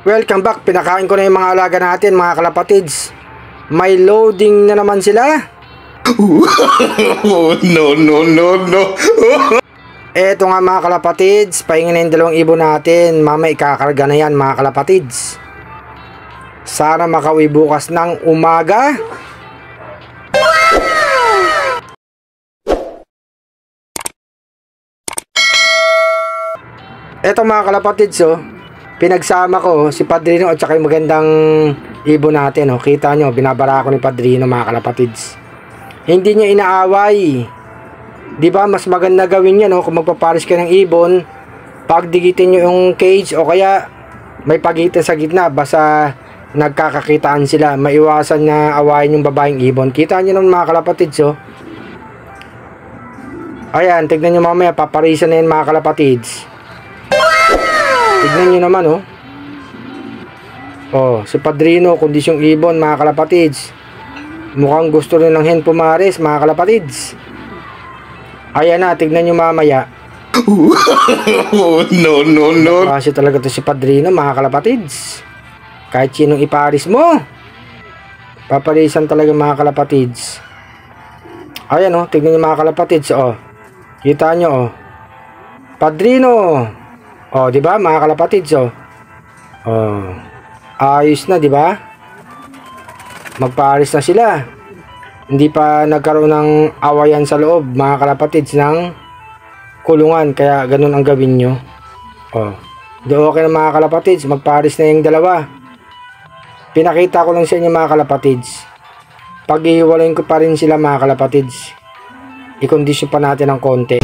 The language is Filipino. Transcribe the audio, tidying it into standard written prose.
Welcome back. Pinakain ko na yung mga alaga natin, mga kalapatids. May loading na naman sila. No. Eto nga mga kalapatids, pahingin na yung dalawang ibon natin. Mama ikakarga na yan mga kalapatids. Sana makauwi bukas ng umaga. Eto mga kalapatids, pinagsama ko si Padrino at saka yung magandang ibon natin. Kita nyo, binabara ko ni Padrino mga kalapatids. Hindi niya inaaway. Diba, mas maganda gawin yan kung magpaparis ka ng ibon, pagdigitin nyo yung cage o kaya may pagitan sa gitna, basta nagkakakitaan sila, maiwasan na awayin yung babaeng ibon. Kita nyo naman mga kalapatids. Ayan, tignan nyo mamaya, paparisan na yan mga kalapatids. Tignan nyo naman si Padrino, kondisyong ibon mga kalapatids. Mukhang gusto rin ng hen pumares mga kalapatids. Ayan na, tignan nyo mamaya. No. Kasi talaga to si Padrino mga kalapatids. Kahit sinong iparis mo, paparisan talaga mga kalapatids. Ayan tignan nyo mga kalapatids. Kita nyo Padrino. Diba mga kalapatids ayos na diba? Magparis na sila. Hindi pa nagkaroon ng awayan sa loob mga kalapatids ng kulungan, kaya ganun ang gawin nyo. Okay na mga kalapatids, magparis na yung dalawa. Pinakita ko lang sa inyo mga kalapatids. Pag-iwalayin ko pa rin sila mga kalapatids, i-condition pa natin ng konti.